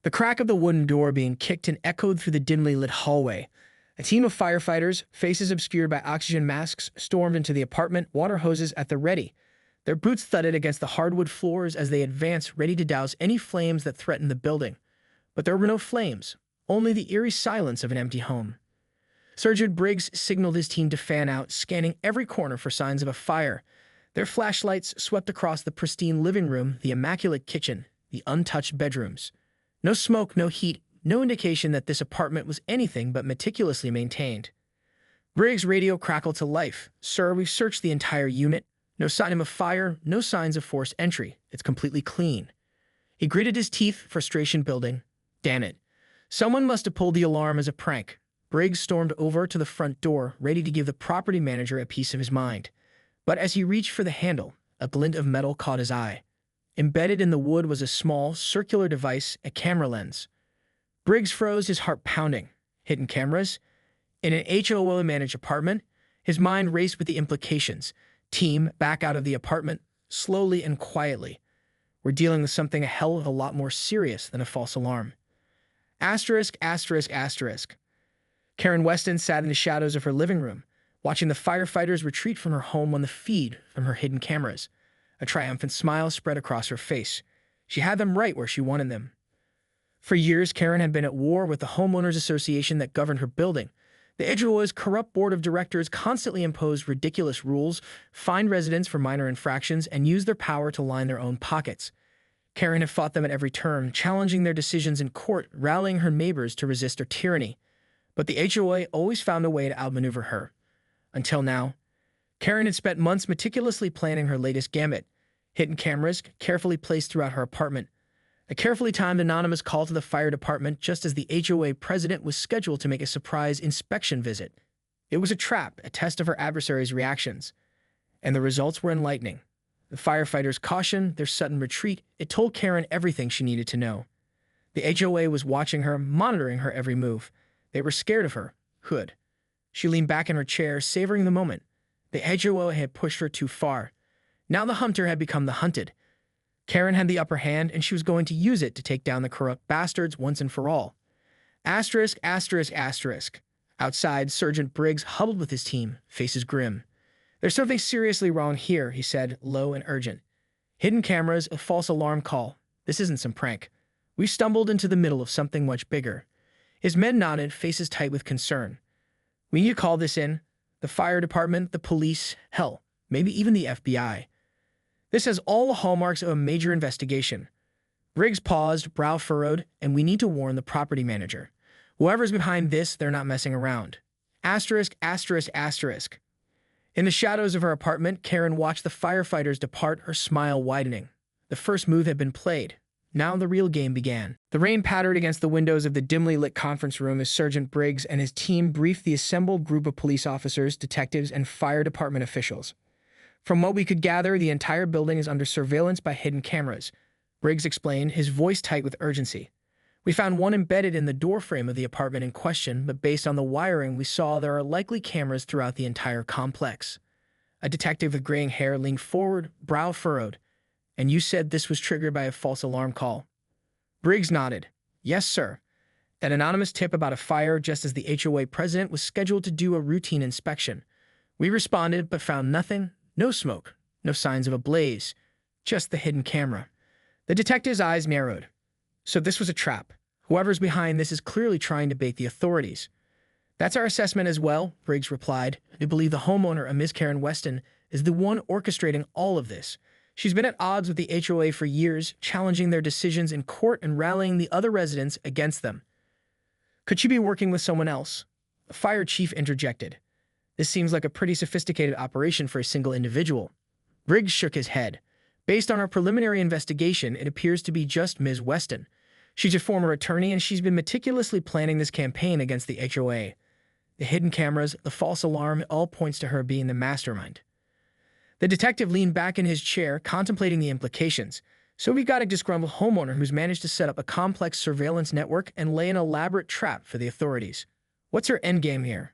The crack of the wooden door being kicked and echoed through the dimly lit hallway. A team of firefighters, faces obscured by oxygen masks, stormed into the apartment, water hoses at the ready. Their boots thudded against the hardwood floors as they advanced, ready to douse any flames that threatened the building. But there were no flames, only the eerie silence of an empty home. Sergeant Briggs signaled his team to fan out, scanning every corner for signs of a fire. Their flashlights swept across the pristine living room, the immaculate kitchen, the untouched bedrooms. No smoke, no heat, no indication that this apartment was anything but meticulously maintained. Briggs' radio crackled to life. "Sir, we've searched the entire unit. No sign of a fire, no signs of forced entry. It's completely clean." He gritted his teeth, frustration building. Damn it. Someone must have pulled the alarm as a prank. Briggs stormed over to the front door, ready to give the property manager a piece of his mind. But as he reached for the handle, a glint of metal caught his eye. Embedded in the wood was a small, circular device, a camera lens. Briggs froze, his heart pounding. Hidden cameras? In an HOA-managed apartment? His mind raced with the implications. Team, back out of the apartment, slowly and quietly. We're dealing with something a hell of a lot more serious than a false alarm. Asterisk, asterisk, asterisk. Karen Weston sat in the shadows of her living room, watching the firefighters retreat from her home on the feed from her hidden cameras. A triumphant smile spread across her face. She had them right where she wanted them. For years, Karen had been at war with the Homeowners Association that governed her building. The HOA's corrupt board of directors constantly imposed ridiculous rules, fined residents for minor infractions, and used their power to line their own pockets. Karen had fought them at every turn, challenging their decisions in court, rallying her neighbors to resist their tyranny. But the HOA always found a way to outmaneuver her. Until now, Karen had spent months meticulously planning her latest gambit. Hidden cameras, carefully placed throughout her apartment. A carefully timed anonymous call to the fire department just as the HOA president was scheduled to make a surprise inspection visit. It was a trap, a test of her adversary's reactions. And the results were enlightening. The firefighters' caution, their sudden retreat, it told Karen everything she needed to know. The HOA was watching her, monitoring her every move. They were scared of her. Hood. She leaned back in her chair, savoring the moment. The HOA had pushed her too far. Now the hunter had become the hunted. Karen had the upper hand, and she was going to use it to take down the corrupt bastards once and for all. Asterisk, asterisk, asterisk. Outside, Sergeant Briggs huddled with his team, faces grim. "There's something seriously wrong here," he said, low and urgent. "Hidden cameras, a false alarm call. This isn't some prank. We've stumbled into the middle of something much bigger." His men nodded, faces tight with concern. "We need to call this in. The fire department, the police, hell, maybe even the FBI. This has all the hallmarks of a major investigation." Briggs paused, brow furrowed, "and we need to warn the property manager. Whoever's behind this, they're not messing around." Asterisk, asterisk, asterisk. In the shadows of her apartment, Karen watched the firefighters depart, her smile widening. The first move had been played. Now the real game began. The rain pattered against the windows of the dimly lit conference room as Sergeant Briggs and his team briefed the assembled group of police officers, detectives, and fire department officials. "From what we could gather, the entire building is under surveillance by hidden cameras," Briggs explained, his voice tight with urgency. "We found one embedded in the doorframe of the apartment in question, but based on the wiring we saw, there are likely cameras throughout the entire complex." A detective with graying hair leaned forward, brow furrowed. "And you said this was triggered by a false alarm call?" Briggs nodded. "Yes, sir. An anonymous tip about a fire just as the HOA president was scheduled to do a routine inspection. We responded, but found nothing. No smoke, no signs of a blaze, just the hidden camera." The detective's eyes narrowed. "So this was a trap. Whoever's behind this is clearly trying to bait the authorities." "That's our assessment as well," Briggs replied. "We believe the homeowner, a Miss Karen Weston, is the one orchestrating all of this. She's been at odds with the HOA for years, challenging their decisions in court and rallying the other residents against them." "Could she be working with someone else?" The fire chief interjected. "This seems like a pretty sophisticated operation for a single individual." Briggs shook his head. "Based on our preliminary investigation, it appears to be just Ms. Weston. She's a former attorney, and she's been meticulously planning this campaign against the HOA. The hidden cameras, the false alarm, it all points to her being the mastermind." The detective leaned back in his chair, contemplating the implications. "So we've got a disgruntled homeowner who's managed to set up a complex surveillance network and lay an elaborate trap for the authorities. What's her endgame here?"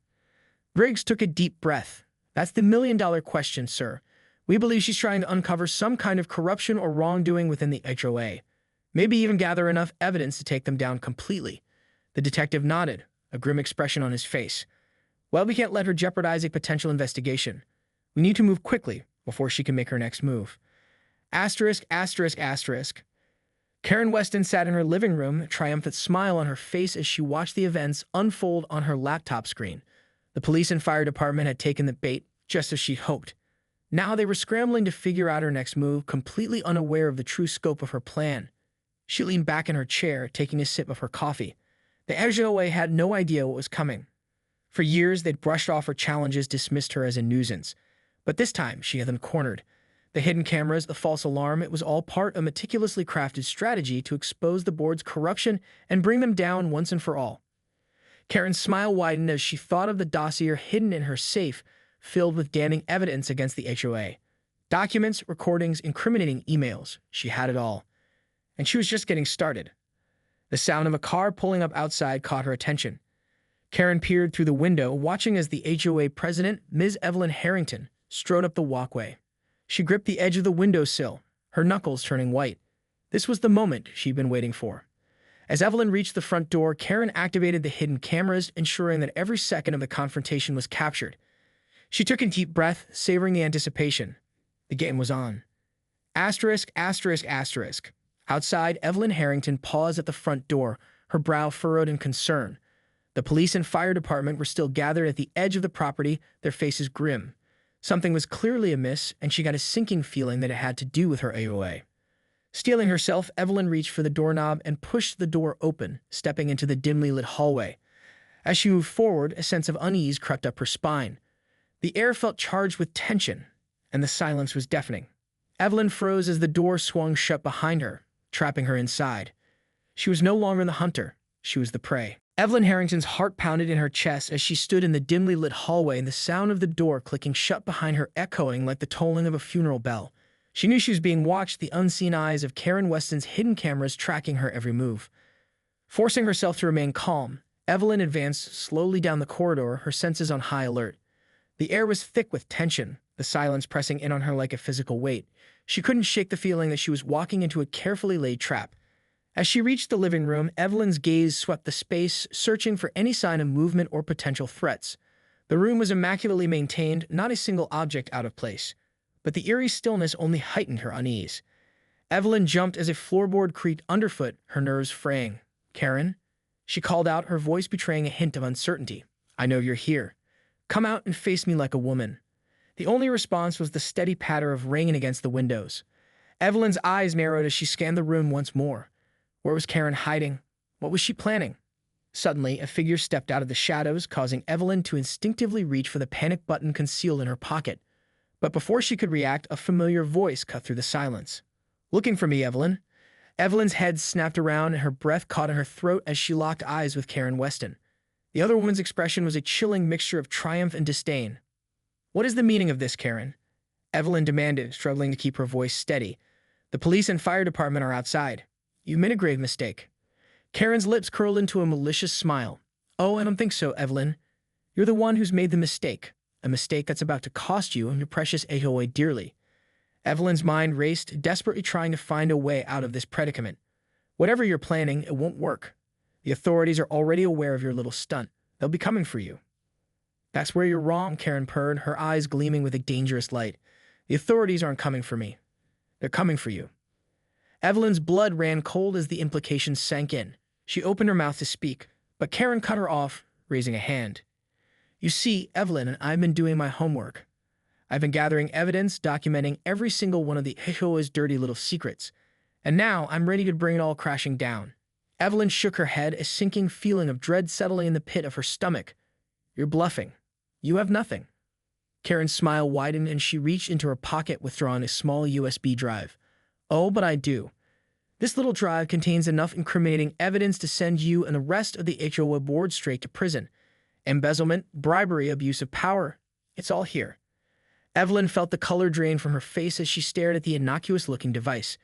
Briggs took a deep breath. "That's the million-dollar question, sir. We believe she's trying to uncover some kind of corruption or wrongdoing within the HOA. Maybe even gather enough evidence to take them down completely. The detective nodded, a grim expression on his face. Well, we can't let her jeopardize a potential investigation. We need to move quickly before she can make her next move. Asterisk, asterisk, asterisk. Karen Weston sat in her living room, a triumphant smile on her face as she watched the events unfold on her laptop screen. The police and fire department had taken the bait, just as she hoped. Now they were scrambling to figure out her next move, completely unaware of the true scope of her plan. She leaned back in her chair, taking a sip of her coffee. The HOA had no idea what was coming. For years, they'd brushed off her challenges, dismissed her as a nuisance. But this time, she had them cornered. The hidden cameras, the false alarm, it was all part of a meticulously crafted strategy to expose the board's corruption and bring them down once and for all. Karen's smile widened as she thought of the dossier hidden in her safe, filled with damning evidence against the HOA. Documents, recordings, incriminating emails. She had it all. And she was just getting started. The sound of a car pulling up outside caught her attention. Karen peered through the window, watching as the HOA president, Ms. Evelyn Harrington, strode up the walkway. She gripped the edge of the windowsill, her knuckles turning white. This was the moment she'd been waiting for. As Evelyn reached the front door, Karen activated the hidden cameras, ensuring that every second of the confrontation was captured. She took a deep breath, savoring the anticipation. The game was on. Asterisk, asterisk, asterisk. Outside, Evelyn Harrington paused at the front door, her brow furrowed in concern. The police and fire department were still gathered at the edge of the property, their faces grim. Something was clearly amiss, and she got a sinking feeling that it had to do with her AOA. Steeling herself, Evelyn reached for the doorknob and pushed the door open, stepping into the dimly lit hallway. As she moved forward, a sense of unease crept up her spine. The air felt charged with tension, and the silence was deafening. Evelyn froze as the door swung shut behind her, trapping her inside. She was no longer the hunter. She was the prey. Evelyn Harrington's heart pounded in her chest as she stood in the dimly lit hallway, and the sound of the door clicking shut behind her echoing like the tolling of a funeral bell. She knew she was being watched, the unseen eyes of Karen Weston's hidden cameras tracking her every move. Forcing herself to remain calm, Evelyn advanced slowly down the corridor, her senses on high alert. The air was thick with tension, the silence pressing in on her like a physical weight. She couldn't shake the feeling that she was walking into a carefully laid trap. As she reached the living room, Evelyn's gaze swept the space, searching for any sign of movement or potential threats. The room was immaculately maintained, not a single object out of place. But the eerie stillness only heightened her unease. Evelyn jumped as a floorboard creaked underfoot, her nerves fraying. "Karen?" She called out, her voice betraying a hint of uncertainty. "I know you're here. Come out and face me like a woman." The only response was the steady patter of rain against the windows. Evelyn's eyes narrowed as she scanned the room once more. Where was Karen hiding? What was she planning? Suddenly, a figure stepped out of the shadows, causing Evelyn to instinctively reach for the panic button concealed in her pocket. But before she could react, a familiar voice cut through the silence. "Looking for me, Evelyn?" Evelyn's head snapped around and her breath caught in her throat as she locked eyes with Karen Weston. The other woman's expression was a chilling mixture of triumph and disdain. "What is the meaning of this, Karen?" Evelyn demanded, struggling to keep her voice steady. "The police and fire department are outside. You've made a grave mistake." Karen's lips curled into a malicious smile. "Oh, I don't think so, Evelyn. You're the one who's made the mistake. A mistake that's about to cost you and your precious AOA dearly." Evelyn's mind raced, desperately trying to find a way out of this predicament. "Whatever you're planning, it won't work. The authorities are already aware of your little stunt. They'll be coming for you." "That's where you're wrong," Karen purred, her eyes gleaming with a dangerous light. "The authorities aren't coming for me. They're coming for you." Evelyn's blood ran cold as the implication sank in. She opened her mouth to speak, but Karen cut her off, raising a hand. "You see, Evelyn and I've been doing my homework. I've been gathering evidence, documenting every single one of the HOA's dirty little secrets. And now I'm ready to bring it all crashing down." Evelyn shook her head, a sinking feeling of dread settling in the pit of her stomach. "You're bluffing. You have nothing." Karen's smile widened and she reached into her pocket, withdrawing a small USB drive. "Oh, but I do. This little drive contains enough incriminating evidence to send you and the rest of the HOA board straight to prison. Embezzlement, bribery, abuse of power. It's all here." Evelyn felt the color drain from her face as she stared at the innocuous-looking device.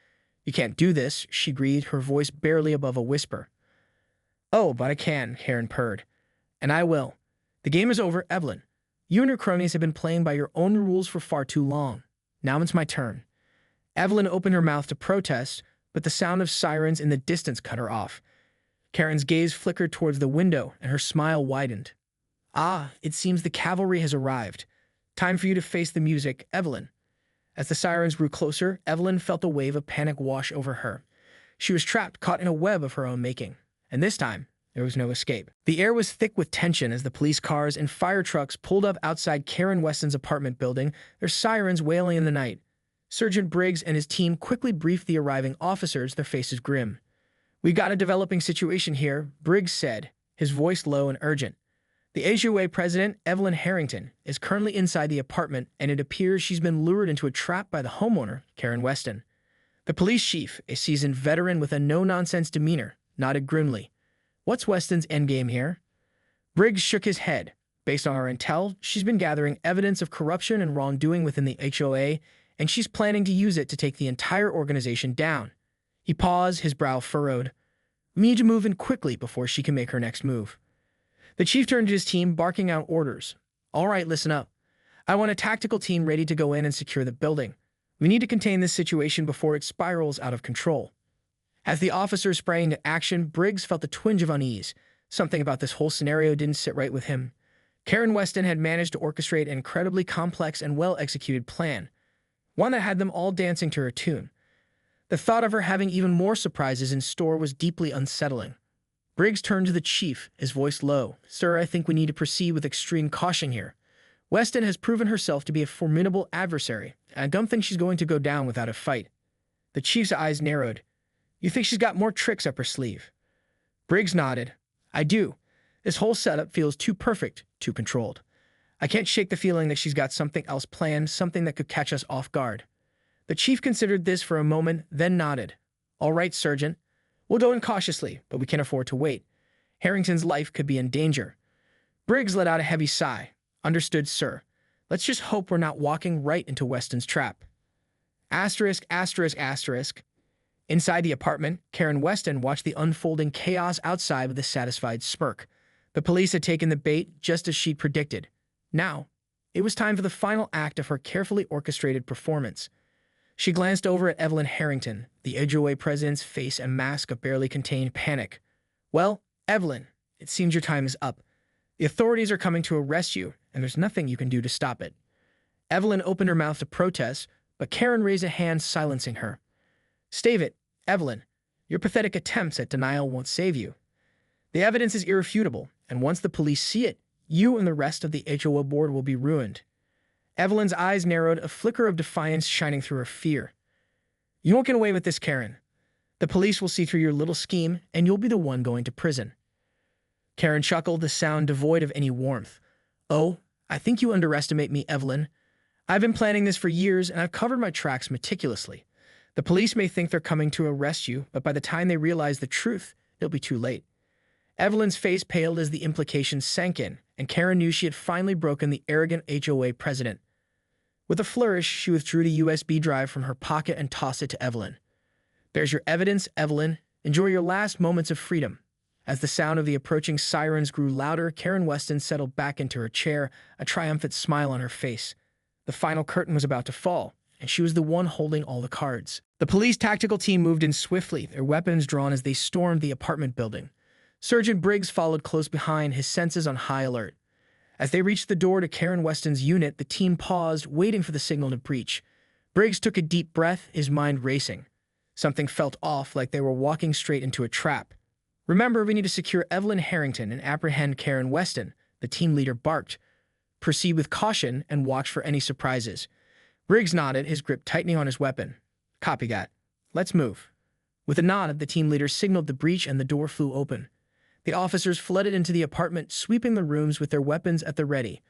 "You can't do this," she breathed, her voice barely above a whisper. "Oh, but I can," Karen purred. "And I will. The game is over, Evelyn. You and your cronies have been playing by your own rules for far too long. Now it's my turn." Evelyn opened her mouth to protest, but the sound of sirens in the distance cut her off. Karen's gaze flickered towards the window, and her smile widened. Ah, it seems the cavalry has arrived. Time for you to face the music, Evelyn. As the sirens grew closer, Evelyn felt a wave of panic wash over her. She was trapped, caught in a web of her own making. And this time, there was no escape. The air was thick with tension as the police cars and fire trucks pulled up outside Karen Weston's apartment building, their sirens wailing in the night. Sergeant Briggs and his team quickly briefed the arriving officers, their faces grim. "We got a developing situation here," Briggs said, his voice low and urgent. "The HOA president, Evelyn Harrington, is currently inside the apartment, and it appears she's been lured into a trap by the homeowner, Karen Weston." The police chief, a seasoned veteran with a no-nonsense demeanor, nodded grimly. "What's Weston's endgame here?" Briggs shook his head. "Based on our intel, she's been gathering evidence of corruption and wrongdoing within the HOA, and she's planning to use it to take the entire organization down." He paused, his brow furrowed. "We need to move in quickly before she can make her next move." The chief turned to his team, barking out orders. "All right, listen up. I want a tactical team ready to go in and secure the building. We need to contain this situation before it spirals out of control." As the officers sprang into action, Briggs felt a twinge of unease. Something about this whole scenario didn't sit right with him. Karen Weston had managed to orchestrate an incredibly complex and well-executed plan, one that had them all dancing to her tune. The thought of her having even more surprises in store was deeply unsettling. Briggs turned to the chief, his voice low. "Sir, I think we need to proceed with extreme caution here. Weston has proven herself to be a formidable adversary, and I don't think she's going to go down without a fight." The chief's eyes narrowed. "You think she's got more tricks up her sleeve?" Briggs nodded. "I do. This whole setup feels too perfect, too controlled. I can't shake the feeling that she's got something else planned, something that could catch us off guard." The chief considered this for a moment, then nodded. "All right, Sergeant. We'll go in cautiously, but we can't afford to wait. Harrington's life could be in danger." Briggs let out a heavy sigh. "Understood, sir. Let's just hope we're not walking right into Weston's trap." Asterisk, asterisk, asterisk. Inside the apartment, Karen Weston watched the unfolding chaos outside with a satisfied smirk. The police had taken the bait just as she'd predicted. Now, it was time for the final act of her carefully orchestrated performance. She glanced over at Evelyn Harrington, the HOA president's face and mask of barely contained panic. "Well, Evelyn, it seems your time is up. The authorities are coming to arrest you, and there's nothing you can do to stop it." Evelyn opened her mouth to protest, but Karen raised a hand silencing her. "Stave it, Evelyn. Your pathetic attempts at denial won't save you. The evidence is irrefutable, and once the police see it, you and the rest of the HOA board will be ruined." Evelyn's eyes narrowed, a flicker of defiance shining through her fear. "You won't get away with this, Karen. The police will see through your little scheme, and you'll be the one going to prison." Karen chuckled, the sound devoid of any warmth. "Oh, I think you underestimate me, Evelyn. I've been planning this for years, and I've covered my tracks meticulously. The police may think they're coming to arrest you, but by the time they realize the truth, it'll be too late." Evelyn's face paled as the implications sank in, and Karen knew she had finally broken the arrogant HOA president. With a flourish, she withdrew the USB drive from her pocket and tossed it to Evelyn. "There's your evidence, Evelyn. Enjoy your last moments of freedom." As the sound of the approaching sirens grew louder, Karen Weston settled back into her chair, a triumphant smile on her face. The final curtain was about to fall, and she was the one holding all the cards. The police tactical team moved in swiftly, their weapons drawn as they stormed the apartment building. Sergeant Briggs followed close behind, his senses on high alert. As they reached the door to Karen Weston's unit, the team paused, waiting for the signal to breach. Briggs took a deep breath, his mind racing. Something felt off, like they were walking straight into a trap. "Remember, we need to secure Evelyn Harrington and apprehend Karen Weston," the team leader barked. "Proceed with caution and watch for any surprises." Briggs nodded, his grip tightening on his weapon. "Copy that. Let's move." With a nod, the team leader signaled the breach and the door flew open. The officers flooded into the apartment, sweeping the rooms with their weapons at the ready.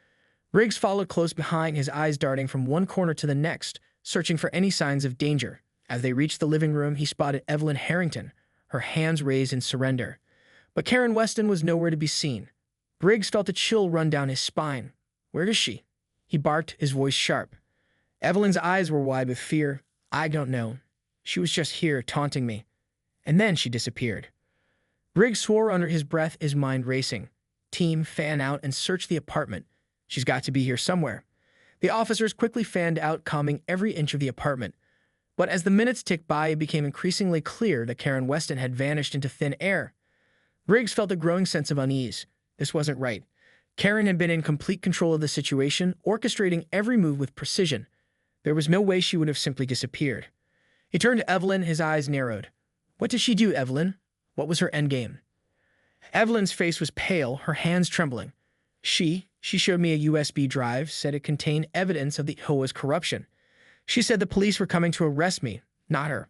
Briggs followed close behind, his eyes darting from one corner to the next, searching for any signs of danger. As they reached the living room, he spotted Evelyn Harrington, her hands raised in surrender. But Karen Weston was nowhere to be seen. Briggs felt a chill run down his spine. "Where is she?" He barked, his voice sharp. Evelyn's eyes were wide with fear. "I don't know. She was just here, taunting me. And then she disappeared." Briggs swore under his breath, his mind racing. "Team, fan out and search the apartment. She's got to be here somewhere." The officers quickly fanned out, combing every inch of the apartment. But as the minutes ticked by, it became increasingly clear that Karen Weston had vanished into thin air. Briggs felt a growing sense of unease. This wasn't right. Karen had been in complete control of the situation, orchestrating every move with precision. There was no way she would have simply disappeared. He turned to Evelyn, his eyes narrowed. What did she do, Evelyn? What was her endgame? Evelyn's face was pale, her hands trembling. She showed me a USB drive, said it contained evidence of the HOA's corruption. She said the police were coming to arrest me, not her.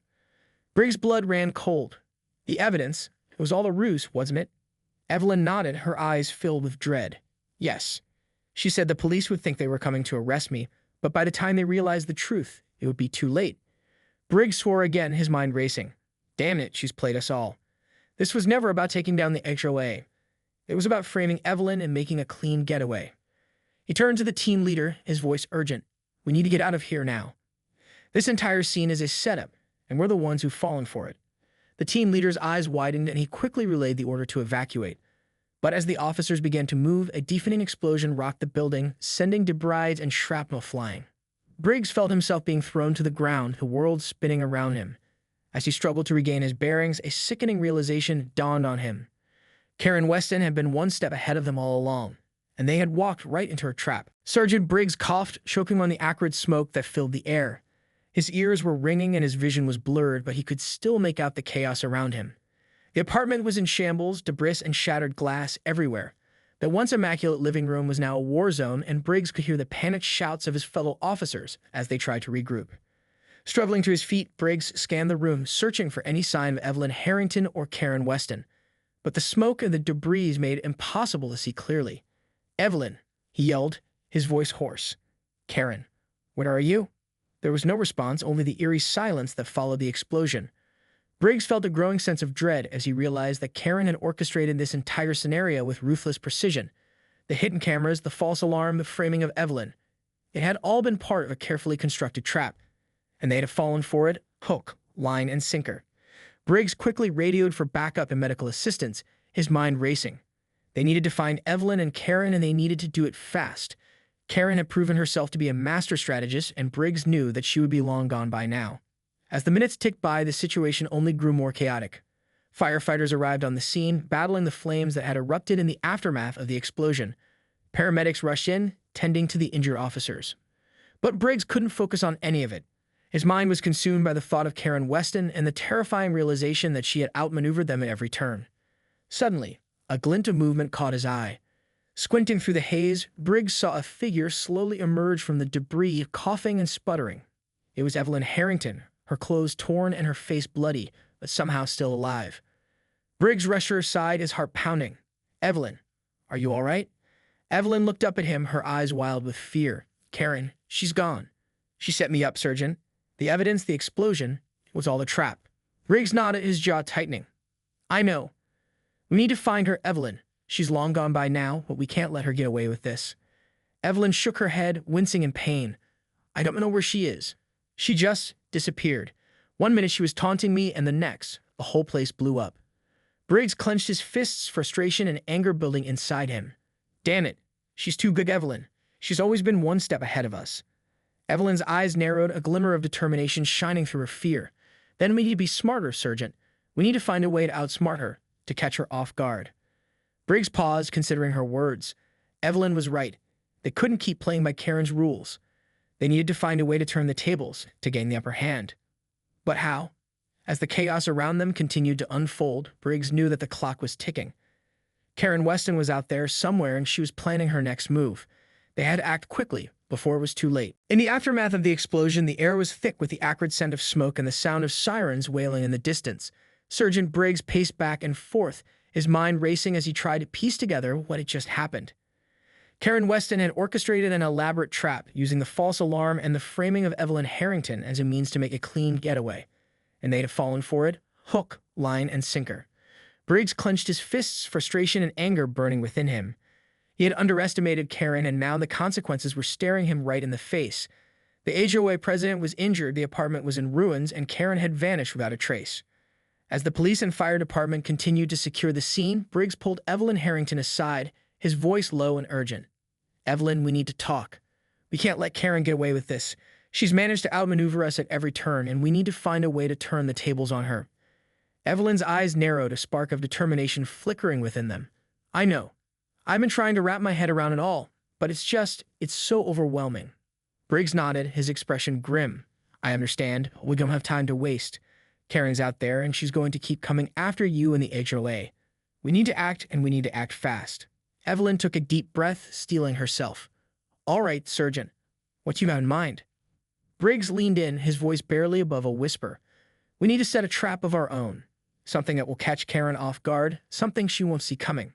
Briggs' blood ran cold. The evidence, it was all a ruse, wasn't it? Evelyn nodded, her eyes filled with dread. Yes. She said the police would think they were coming to arrest me, but by the time they realized the truth, it would be too late. Briggs swore again, his mind racing. Damn it, she's played us all. This was never about taking down the HOA. It was about framing Evelyn and making a clean getaway. He turned to the team leader, his voice urgent. We need to get out of here now. This entire scene is a setup, and we're the ones who've fallen for it. The team leader's eyes widened, and he quickly relayed the order to evacuate. But as the officers began to move, a deafening explosion rocked the building, sending debris and shrapnel flying. Briggs felt himself being thrown to the ground, the world spinning around him. As he struggled to regain his bearings, a sickening realization dawned on him. Karen Weston had been one step ahead of them all along, and they had walked right into her trap. Sergeant Briggs coughed, choking on the acrid smoke that filled the air. His ears were ringing and his vision was blurred, but he could still make out the chaos around him. The apartment was in shambles, debris and shattered glass everywhere. The once immaculate living room was now a war zone, and Briggs could hear the panicked shouts of his fellow officers as they tried to regroup. Struggling to his feet, Briggs scanned the room, searching for any sign of Evelyn Harrington or Karen Weston. But the smoke and the debris made it impossible to see clearly. Evelyn, he yelled, his voice hoarse. Karen, where are you? There was no response, only the eerie silence that followed the explosion. Briggs felt a growing sense of dread as he realized that Karen had orchestrated this entire scenario with ruthless precision. The hidden cameras, the false alarm, the framing of Evelyn. It had all been part of a carefully constructed trap, and they'd have fallen for it, hook, line, and sinker. Briggs quickly radioed for backup and medical assistance, his mind racing. They needed to find Evelyn and Karen, and they needed to do it fast. Karen had proven herself to be a master strategist, and Briggs knew that she would be long gone by now. As the minutes ticked by, the situation only grew more chaotic. Firefighters arrived on the scene, battling the flames that had erupted in the aftermath of the explosion. Paramedics rushed in, tending to the injured officers. But Briggs couldn't focus on any of it. His mind was consumed by the thought of Karen Weston and the terrifying realization that she had outmaneuvered them at every turn. Suddenly, a glint of movement caught his eye. Squinting through the haze, Briggs saw a figure slowly emerge from the debris, coughing and sputtering. It was Evelyn Harrington, her clothes torn and her face bloody, but somehow still alive. Briggs rushed her aside, his heart pounding. Evelyn, are you all right? Evelyn looked up at him, her eyes wild with fear. Karen, she's gone. She set me up, Surgeon. The evidence, the explosion, was all a trap. Briggs nodded, his jaw tightening. I know. We need to find her, Evelyn. She's long gone by now, but we can't let her get away with this. Evelyn shook her head, wincing in pain. I don't know where she is. She just disappeared. 1 minute she was taunting me, and the next, the whole place blew up. Briggs clenched his fists, frustration and anger building inside him. Damn it. She's too good, Evelyn. She's always been one step ahead of us. Evelyn's eyes narrowed, a glimmer of determination shining through her fear. Then we need to be smarter, Sergeant. We need to find a way to outsmart her, to catch her off guard. Briggs paused, considering her words. Evelyn was right. They couldn't keep playing by Karen's rules. They needed to find a way to turn the tables, to gain the upper hand. But how? As the chaos around them continued to unfold, Briggs knew that the clock was ticking. Karen Weston was out there somewhere, and she was planning her next move. They had to act quickly, before it was too late. In the aftermath of the explosion, the air was thick with the acrid scent of smoke and the sound of sirens wailing in the distance. Sergeant Briggs paced back and forth, his mind racing as he tried to piece together what had just happened. Karen Weston had orchestrated an elaborate trap, using the false alarm and the framing of Evelyn Harrington as a means to make a clean getaway. And they'd have fallen for it, hook, line, and sinker. Briggs clenched his fists, frustration and anger burning within him. He had underestimated Karen, and now the consequences were staring him right in the face. The HOA president was injured, the apartment was in ruins, and Karen had vanished without a trace. As the police and fire department continued to secure the scene, Briggs pulled Evelyn Harrington aside, his voice low and urgent. Evelyn, we need to talk. We can't let Karen get away with this. She's managed to outmaneuver us at every turn, and we need to find a way to turn the tables on her. Evelyn's eyes narrowed, a spark of determination flickering within them. I know. I've been trying to wrap my head around it all, but it's so overwhelming. Briggs nodded, his expression grim. I understand. We don't have time to waste. Karen's out there, and she's going to keep coming after you and the HOA. We need to act, and we need to act fast. Evelyn took a deep breath, steeling herself. All right, Sergeant. What you got in mind? Briggs leaned in, his voice barely above a whisper. We need to set a trap of our own. Something that will catch Karen off guard, something she won't see coming.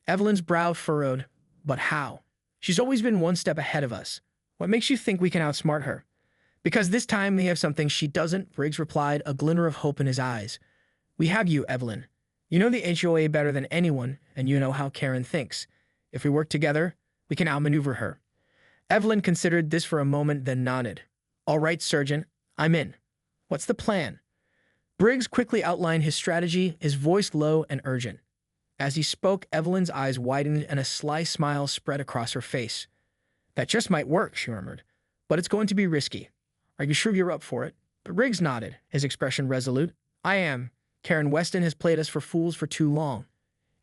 Evelyn's brow furrowed. But how? She's always been one step ahead of us. What makes you think we can outsmart her? Because this time we have something she doesn't, Briggs replied, a glimmer of hope in his eyes. We have you, Evelyn. You know the HOA better than anyone, and you know how Karen thinks. If we work together, we can outmaneuver her. Evelyn considered this for a moment, then nodded. All right, Sergeant, I'm in. What's the plan? Briggs quickly outlined his strategy, his voice low and urgent. As he spoke, Evelyn's eyes widened and a sly smile spread across her face. That just might work, she murmured, but it's going to be risky. Are you sure you're up for it? But Briggs nodded, his expression resolute. I am. Karen Weston has played us for fools for too long.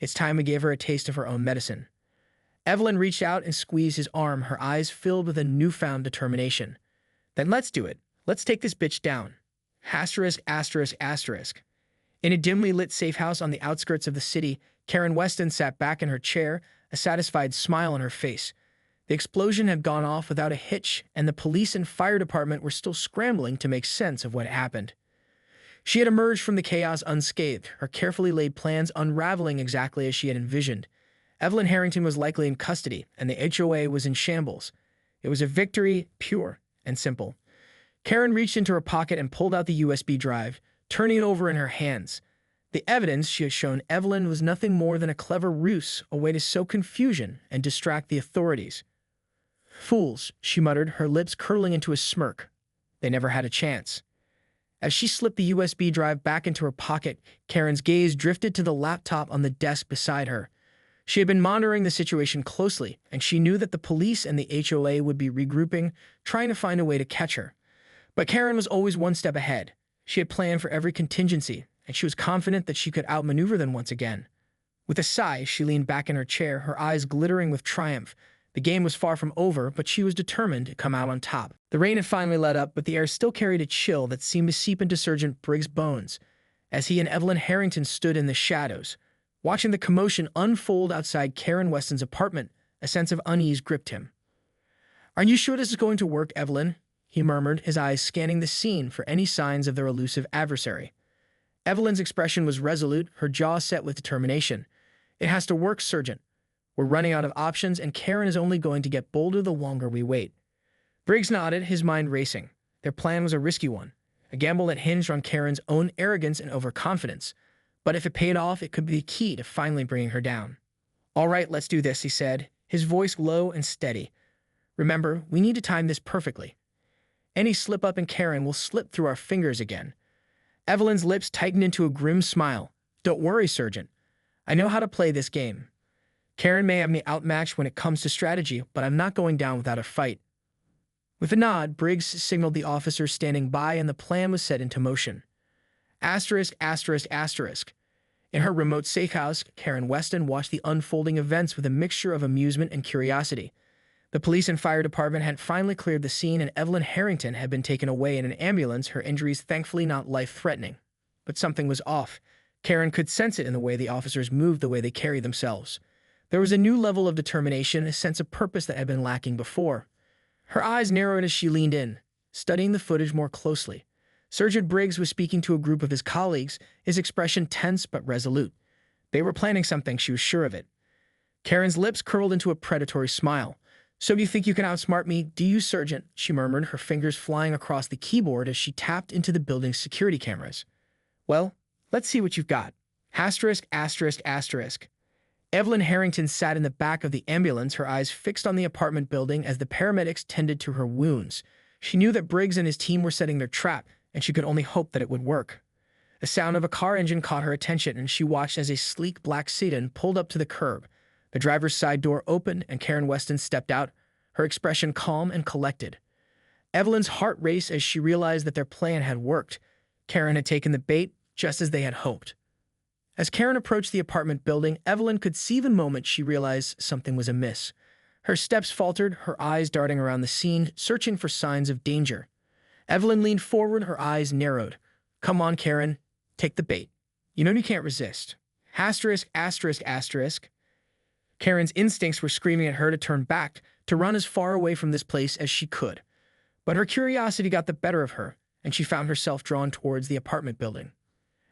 It's time we gave her a taste of her own medicine. Evelyn reached out and squeezed his arm, her eyes filled with a newfound determination. Then let's do it. Let's take this bitch down. Asterisk, asterisk, asterisk. In a dimly lit safe house on the outskirts of the city, Karen Weston sat back in her chair, a satisfied smile on her face. The explosion had gone off without a hitch, and the police and fire department were still scrambling to make sense of what happened. She had emerged from the chaos unscathed, her carefully laid plans unraveling exactly as she had envisioned. Evelyn Harrington was likely in custody, and the HOA was in shambles. It was a victory, pure and simple. Karen reached into her pocket and pulled out the USB drive, turning it over in her hands. The evidence she had shown Evelyn was nothing more than a clever ruse, a way to sow confusion and distract the authorities. Fools, she muttered, her lips curling into a smirk. They never had a chance. As she slipped the USB drive back into her pocket, Karen's gaze drifted to the laptop on the desk beside her. She had been monitoring the situation closely, and she knew that the police and the HOA would be regrouping, trying to find a way to catch her. But Karen was always one step ahead. She had planned for every contingency, and she was confident that she could outmaneuver them once again. With a sigh, she leaned back in her chair, her eyes glittering with triumph. The game was far from over, but she was determined to come out on top. The rain had finally let up, but the air still carried a chill that seemed to seep into Sergeant Briggs' bones. As he and Evelyn Harrington stood in the shadows, watching the commotion unfold outside Karen Weston's apartment, a sense of unease gripped him. Are you sure this is going to work, Evelyn? He murmured, his eyes scanning the scene for any signs of their elusive adversary. Evelyn's expression was resolute, her jaw set with determination. It has to work, Sergeant. We're running out of options, and Karen is only going to get bolder the longer we wait. Briggs nodded, his mind racing. Their plan was a risky one, a gamble that hinged on Karen's own arrogance and overconfidence. But if it paid off, it could be the key to finally bringing her down. All right, let's do this, he said, his voice low and steady. Remember, we need to time this perfectly. Any slip-up in Karen will slip through our fingers again. Evelyn's lips tightened into a grim smile. Don't worry, Sergeant. I know how to play this game. Karen may have me outmatched when it comes to strategy, but I'm not going down without a fight. With a nod, Briggs signaled the officer standing by, and the plan was set into motion. Asterisk, asterisk, asterisk. In her remote safe house, Karen Weston watched the unfolding events with a mixture of amusement and curiosity. The police and fire department had finally cleared the scene, and Evelyn Harrington had been taken away in an ambulance, her injuries thankfully not life-threatening. But something was off. Karen could sense it in the way the officers moved, the way they carried themselves. There was a new level of determination, a sense of purpose that had been lacking before. Her eyes narrowed as she leaned in, studying the footage more closely. Sergeant Briggs was speaking to a group of his colleagues, his expression tense but resolute. They were planning something, she was sure of it. Karen's lips curled into a predatory smile. So you think you can outsmart me, do you, Sergeant? She murmured, her fingers flying across the keyboard as she tapped into the building's security cameras. Well, let's see what you've got. Asterisk, asterisk, asterisk. Evelyn Harrington sat in the back of the ambulance, her eyes fixed on the apartment building as the paramedics tended to her wounds. She knew that Briggs and his team were setting their trap, and she could only hope that it would work. The sound of a car engine caught her attention, and she watched as a sleek black sedan pulled up to the curb. The driver's side door opened, and Karen Weston stepped out, her expression calm and collected. Evelyn's heart raced as she realized that their plan had worked. Karen had taken the bait, just as they had hoped. As Karen approached the apartment building, Evelyn could see the moment she realized something was amiss. Her steps faltered, her eyes darting around the scene, searching for signs of danger. Evelyn leaned forward, her eyes narrowed. "Come on, Karen. Take the bait. You know you can't resist." Asterisk, asterisk, asterisk. Karen's instincts were screaming at her to turn back, to run as far away from this place as she could. But her curiosity got the better of her, and she found herself drawn towards the apartment building.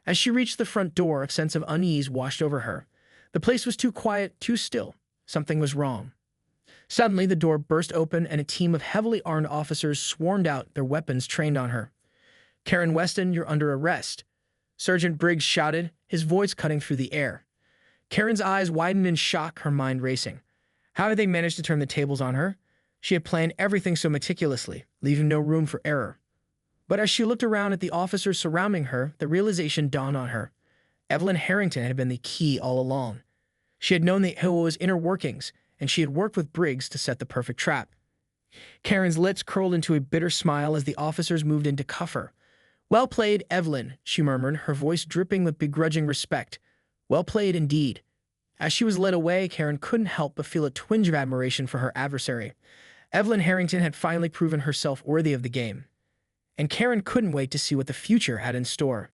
As she reached the front door, a sense of unease washed over her. The place was too quiet, too still. Something was wrong. Suddenly, the door burst open and a team of heavily armed officers swarmed out, their weapons trained on her. "Karen Weston, you're under arrest," Sergeant Briggs shouted, his voice cutting through the air. Karen's eyes widened in shock, her mind racing. How had they managed to turn the tables on her? She had planned everything so meticulously, leaving no room for error. But as she looked around at the officers surrounding her, the realization dawned on her. Evelyn Harrington had been the key all along. She had known the HOA's inner workings, and she had worked with Briggs to set the perfect trap. Karen's lips curled into a bitter smile as the officers moved in to cuff her. "Well played, Evelyn," she murmured, her voice dripping with begrudging respect. "Well played indeed." As she was led away, Karen couldn't help but feel a twinge of admiration for her adversary. Evelyn Harrington had finally proven herself worthy of the game. And Karen couldn't wait to see what the future had in store.